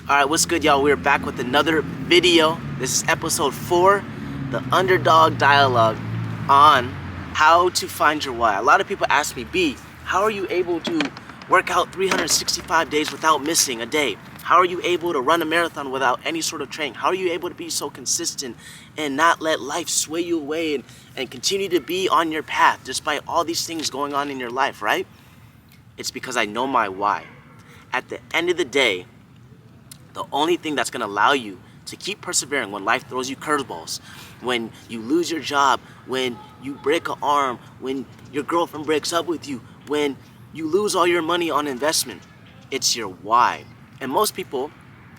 Alright, what's good, y'all? We're back with another video. This is episode 4, the Underdawg dialogue on how to find your why. A lot of people ask me, B, how are you able to work out 365 days without missing a day? How are you able to run a marathon without any sort of training? How are you able to be so consistent and not let life sway you away and continue to be on your path despite all these things going on in your life, right? It's because I know my why. At the end of the day, the only thing that's going to allow you to keep persevering when life throws you curveballs, when you lose your job, when you break an arm, when your girlfriend breaks up with you, when you lose all your money on investment, it's your why. And most people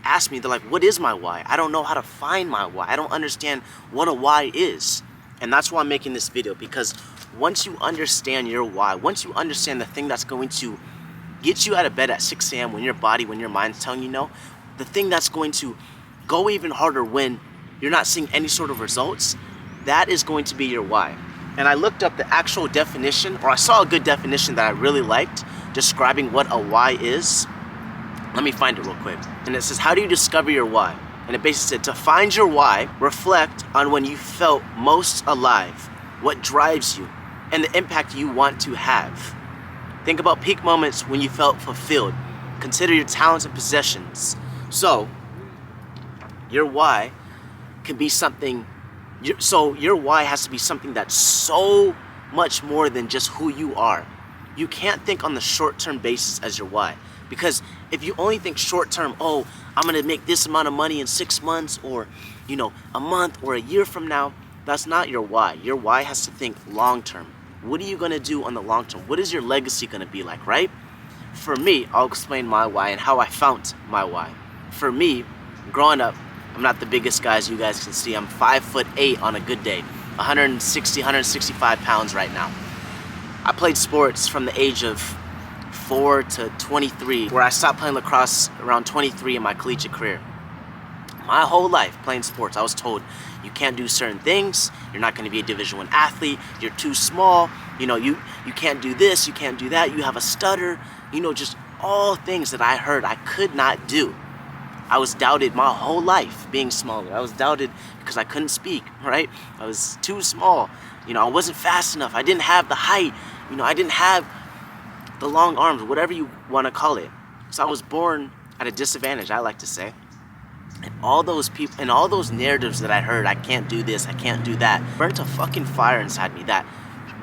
ask me, they're like, what is my why? I don't know how to find my why. I don't understand what a why is. And that's why I'm making this video, because once you understand your why, once you understand the thing that's going to get you out of bed at 6 a.m. when your body, when your mind's telling you no, the thing that's going to go even harder when you're not seeing any sort of results, that is going to be your why. And I looked up the actual definition, or I saw a good definition that I really liked describing what a why is. Let me find it real quick. And it says, how do you discover your why? And it basically said, to find your why, reflect on when you felt most alive, what drives you, and the impact you want to have. Think about peak moments when you felt fulfilled. Consider your talents and possessions. So, your why can be something, your why has to be something that's so much more than just who you are. You can't think on the short-term basis as your why. Because if you only think short-term, oh, I'm gonna make this amount of money in 6 months, or, a month or a year from now, that's not your why. Your why has to think long-term. What are you gonna do on the long term? What is your legacy gonna be like, right? For me, I'll explain my why and how I found my why. For me, growing up, I'm not the biggest guy, as you guys can see. I'm 5'8" on a good day, 160, 165 pounds right now. I played sports from the age of 4 to 23, where I stopped playing lacrosse around 23 in my collegiate career. My whole life playing sports, I was told you can't do certain things, you're not going to be a Division I athlete, you're too small, you can't do this, you can't do that, you have a stutter, just all things that I heard I could not do. I was doubted my whole life being smaller. I was doubted because I couldn't speak, right? I was too small. I wasn't fast enough. I didn't have the height. I didn't have the long arms, whatever you want to call it. So I was born at a disadvantage, I like to say. And all those people and all those narratives that I heard, I can't do this, I can't do that, burnt a fucking fire inside me that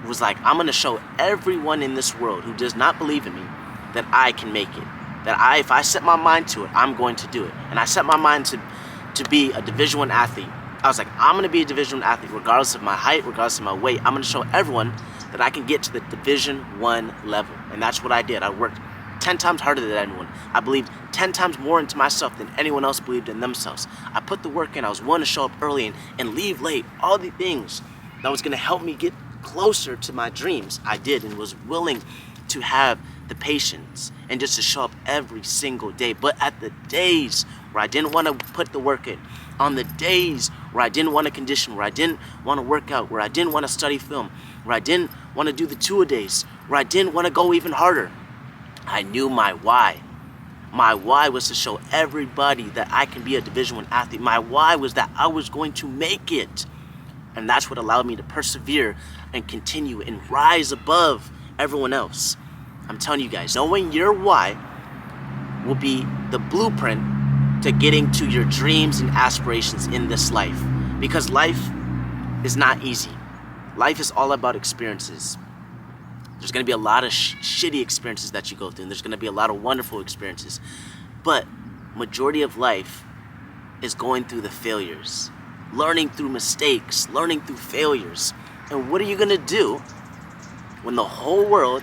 was like, I'm going to show everyone in this world who does not believe in me that I can make it. That if I set my mind to it, I'm going to do it. And I set my mind to be a Division I athlete. I was like, I'm going to be a Division I athlete regardless of my height, regardless of my weight. I'm going to show everyone that I can get to the Division I level. And that's what I did. I worked 10 times harder than anyone. I believed 10 times more into myself than anyone else believed in themselves. I put the work in. I was willing to show up early and leave late. All the things that was going to help me get closer to my dreams, I did, and was willing to have the patience and just to show up every single day. But at the days where I didn't want to put the work in, on the days where I didn't want to condition, where I didn't want to work out, where I didn't want to study film, where I didn't want to do the two-a-days, where I didn't want to go even harder, I knew my why. My why was to show everybody that I can be a Division I athlete. My why was that I was going to make it. And that's what allowed me to persevere and continue and rise above everyone else. I'm telling you guys, knowing your why will be the blueprint to getting to your dreams and aspirations in this life. Because life is not easy. Life is all about experiences. There's going to be a lot of shitty experiences that you go through, and there's going to be a lot of wonderful experiences. But majority of life is going through the failures, learning through mistakes, learning through failures. And what are you going to do when the whole world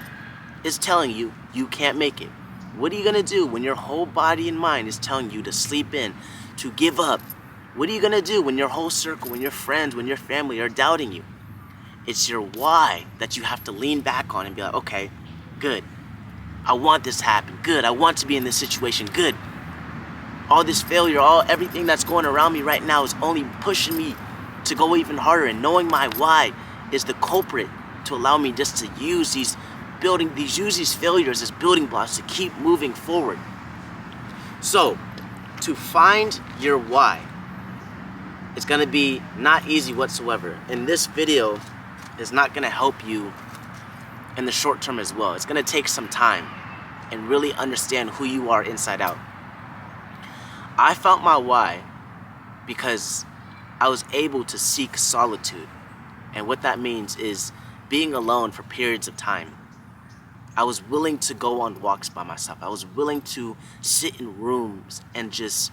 is telling you you can't make it? What are you going to do when your whole body and mind is telling you to sleep in, to give up? What are you going to do when your whole circle, when your friends, when your family are doubting you? It's your why that you have to lean back on and be like, okay, good. I want this to happen. Good. I want to be in this situation. Good. All this failure, everything that's going around me right now is only pushing me to go even harder. And knowing my why is the culprit to allow me just to use these failures as building blocks to keep moving forward. So to find your why. It's gonna be not easy whatsoever. And this video is not gonna help you in the short term as well. It's gonna take some time and really understand who you are inside out. I found my why because I was able to seek solitude. And what that means is being alone for periods of time. I was willing to go on walks by myself. I was willing to sit in rooms and just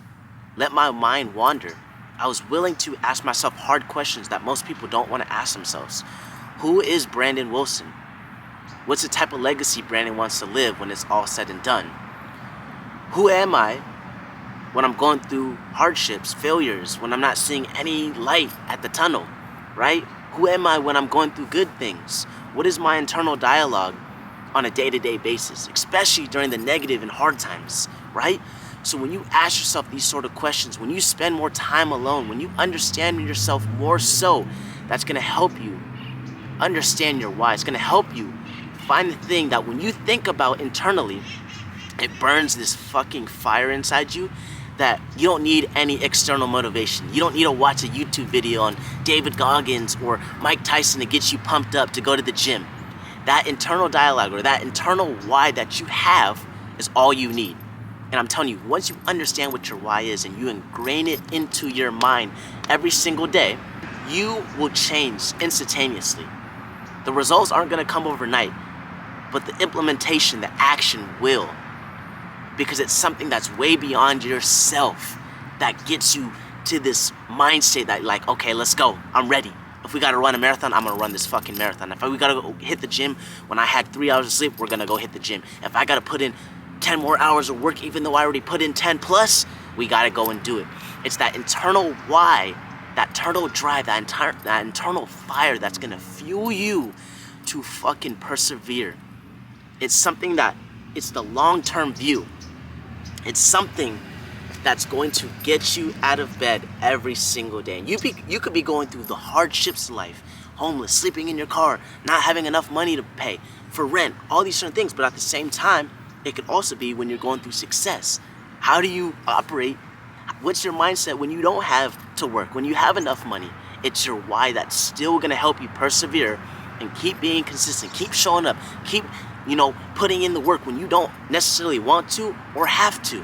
let my mind wander. I was willing to ask myself hard questions that most people don't want to ask themselves. Who is Brandon Wilson? What's the type of legacy Brandon wants to live when it's all said and done? Who am I when I'm going through hardships, failures, when I'm not seeing any light at the tunnel, right? Who am I when I'm going through good things? What is my internal dialogue on a day-to-day basis, especially during the negative and hard times, right? So when you ask yourself these sort of questions, when you spend more time alone, when you understand yourself more so, that's gonna help you understand your why. It's gonna help you find the thing that when you think about internally, it burns this fucking fire inside you that you don't need any external motivation. You don't need to watch a YouTube video on David Goggins or Mike Tyson to get you pumped up to go to the gym. That internal dialogue or that internal why that you have is all you need. And I'm telling you, once you understand what your why is and you ingrain it into your mind every single day, you will change instantaneously. The results aren't gonna come overnight, but the implementation, the action will. Because it's something that's way beyond yourself that gets you to this mindset that like, okay, let's go, I'm ready. If we gotta run a marathon, I'm gonna run this fucking marathon. If we gotta go hit the gym when I had 3 hours of sleep, we're gonna go hit the gym. If I gotta put in 10 more hours of work, even though I already put in 10 plus, we gotta go and do it. It's that internal why, that internal drive, that internal fire that's gonna fuel you to fucking persevere. It's something that, it's the long-term view. It's something that's going to get you out of bed every single day. And you could be going through the hardships of life, homeless, sleeping in your car, not having enough money to pay for rent, all these certain things. But at the same time, it could also be when you're going through success. How do you operate? What's your mindset when you don't have to work, when you have enough money? It's your why that's still gonna help you persevere and keep being consistent, keep showing up, keep putting in the work when you don't necessarily want to or have to.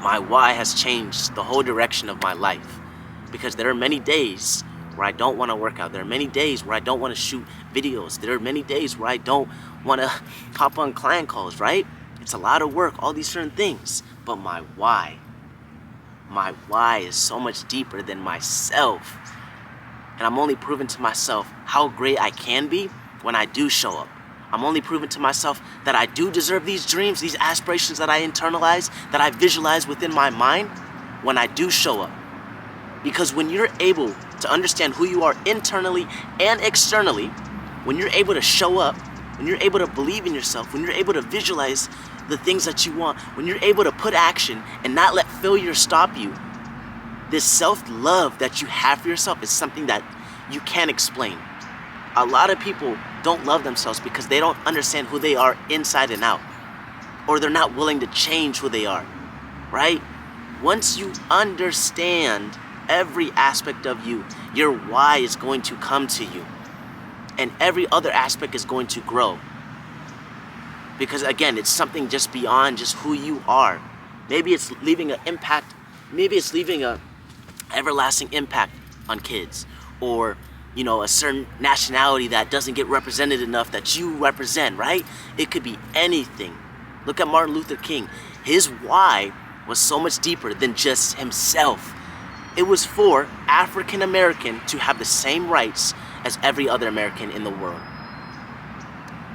My why has changed the whole direction of my life because there are many days where I don't want to work out. There are many days where I don't want to shoot videos. There are many days where I don't want to hop on client calls, right? It's a lot of work, all these certain things. But my why is so much deeper than myself. And I'm only proving to myself how great I can be when I do show up. I'm only proving to myself that I do deserve these dreams, these aspirations that I internalize, that I visualize within my mind when I do show up. Because when you're able to understand who you are internally and externally, when you're able to show up, when you're able to believe in yourself, when you're able to visualize the things that you want, when you're able to put action and not let failure stop you, this self-love that you have for yourself is something that you can't explain. A lot of people don't love themselves because they don't understand who they are inside and out, or they're not willing to change who they are, right? Once you understand every aspect of you, your why is going to come to you, and every other aspect is going to grow. Because again, it's something just beyond just who you are. Maybe it's leaving an impact, maybe it's leaving a everlasting impact on kids, or a certain nationality that doesn't get represented enough that you represent, right? It could be anything. Look at Martin Luther King. His why was so much deeper than just himself. It was for African American to have the same rights as every other American in the world.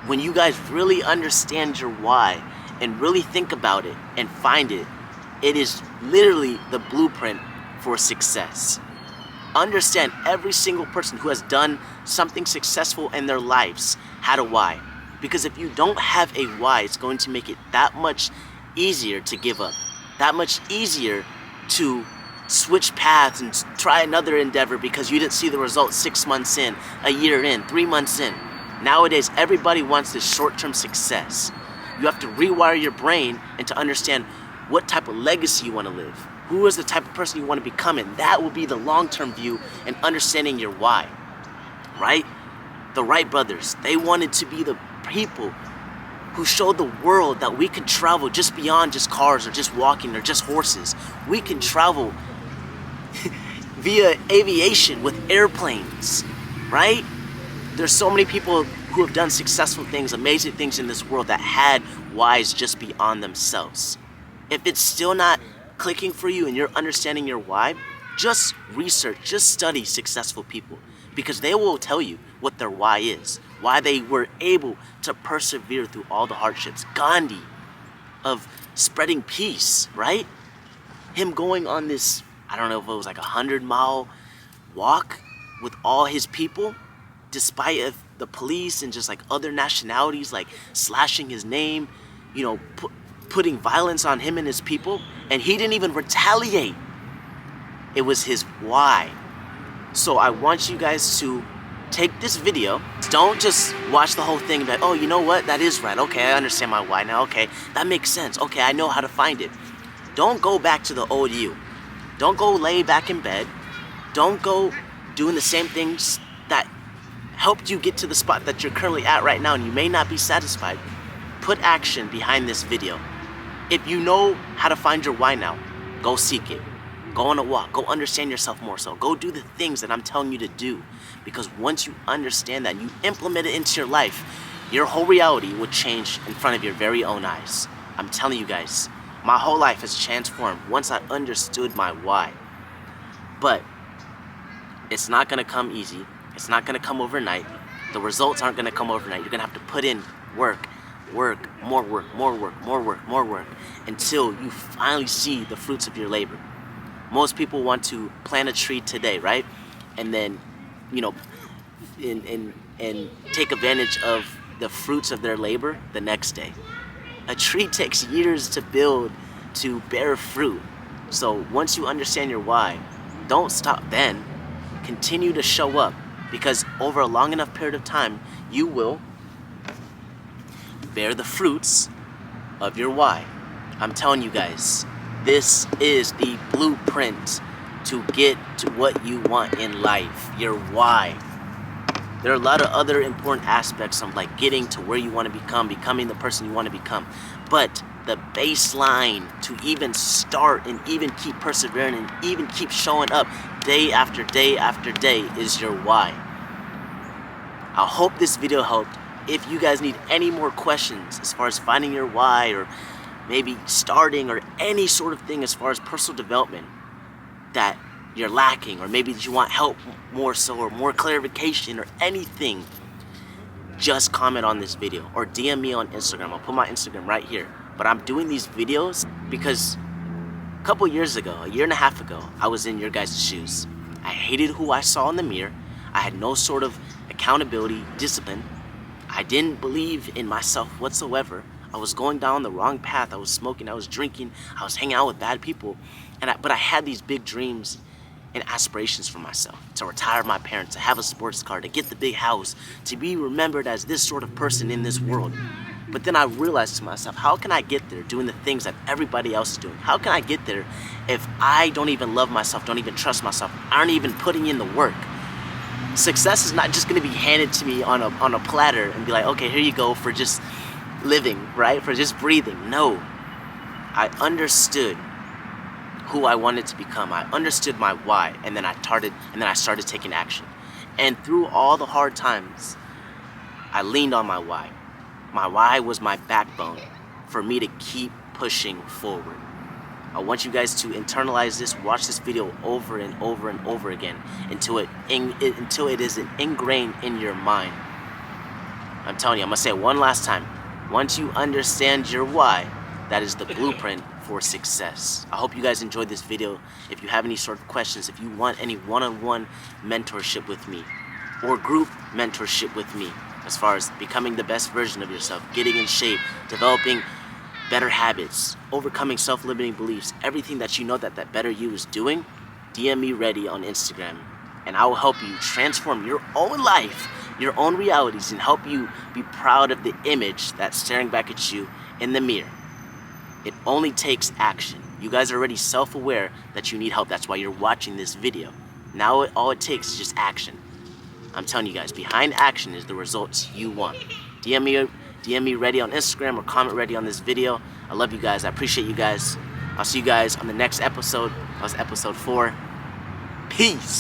When you guys really understand your why and really think about it and find it, it is literally the blueprint for success. Understand every single person who has done something successful in their lives had a why. Because if you don't have a why, it's going to make it that much easier to give up, that much easier to switch paths and try another endeavor because you didn't see the results 6 months in, a year in, 3 months in. Nowadays, everybody wants this short-term success. You have to rewire your brain and to understand what type of legacy you want to live, who is the type of person you want to become, and that will be the long-term view and understanding your why, right? The Wright brothers, they wanted to be the people who showed the world that we could travel just beyond just cars or just walking or just horses. We can travel via aviation with airplanes, right? There's so many people who have done successful things, amazing things in this world that had whys just beyond themselves. If it's still not clicking for you and you're understanding your why, just research, just study successful people, because they will tell you what their why is, why they were able to persevere through all the hardships. Gandhi, of spreading peace, right? Him going on this, I don't know if it was like 100-mile walk with all his people, despite of the police and just like other nationalities like slashing his name, you know, putting violence on him and his people, and he didn't even retaliate. It was his why. So I want you guys to take this video. Don't just watch the whole thing and be like, oh, you know what, that is right. Okay, I understand my why now. Okay, that makes sense. Okay, I know how to find it. Don't go back to the old you. Don't go lay back in bed. Don't go doing the same things that helped you get to the spot that you're currently at right now and you may not be satisfied. Put action behind this video. If you know how to find your why now, go seek it. Go on a walk. Go understand yourself more so. Go do the things that I'm telling you to do. Because once you understand that, you implement it into your life, your whole reality will change in front of your very own eyes. I'm telling you guys, my whole life has transformed once I understood my why. But it's not going to come easy. It's not going to come overnight. The results aren't going to come overnight. You're going to have to put in work, more work, until you finally see the fruits of your labor. Most people want to plant a tree today, right? And then, you know, and take advantage of the fruits of their labor the next day. A tree takes years to build, to bear fruit. So once you understand your why, don't stop then. Continue to show up, because over a long enough period of time, you will bear the fruits of your why. I'm telling you guys, this is the blueprint to get to what you want in life, your why. There are a lot of other important aspects of like getting to where you want to become, becoming the person you want to become. But the baseline to even start and even keep persevering and even keep showing up day after day after day is your why. I hope this video helped. If you guys need any more questions as far as finding your why, or maybe starting, or any sort of thing as far as personal development that you're lacking, or maybe you want help more so, or more clarification, or anything, just comment on this video or DM me on Instagram. I'll put my Instagram right here. But I'm doing these videos because a couple years ago, a year and a half ago, I was in your guys' shoes. I hated who I saw in the mirror. I had no sort of accountability, discipline. I didn't believe in myself whatsoever. I was going down the wrong path. I was smoking, I was drinking, I was hanging out with bad people. But I had these big dreams and aspirations for myself, to retire my parents, to have a sports car, to get the big house, to be remembered as this sort of person in this world. But then I realized to myself, how can I get there doing the things that everybody else is doing? How can I get there if I don't even love myself, don't even trust myself, aren't even putting in the work? Success is not just going to be handed to me on a platter and be like, okay, here you go for just living, right? For just breathing. No. I understood who I wanted to become. I understood my why, and then I started taking action. And through all the hard times, I leaned on my why. My why was my backbone for me to keep pushing forward. I want you guys to internalize this, watch this video over and over and over again until it is ingrained in your mind. I'm telling you, I'm gonna say it one last time. Once you understand your why, that is the blueprint for success. I hope you guys enjoyed this video. If you have any sort of questions, if you want any one-on-one mentorship with me or group mentorship with me, as far as becoming the best version of yourself, getting in shape, developing better habits, overcoming self-limiting beliefs, everything that you know that better you is doing, DM me ready on Instagram, and I will help you transform your own life, your own realities, and help you be proud of the image that's staring back at you in the mirror. It only takes action. You guys are already self-aware that you need help. That's why you're watching this video. Now all it takes is just action. I'm telling you guys, behind action is the results you want. DM me ready on Instagram or comment ready on this video. I love you guys. I appreciate you guys. I'll see you guys on the next episode. That was episode 4. Peace.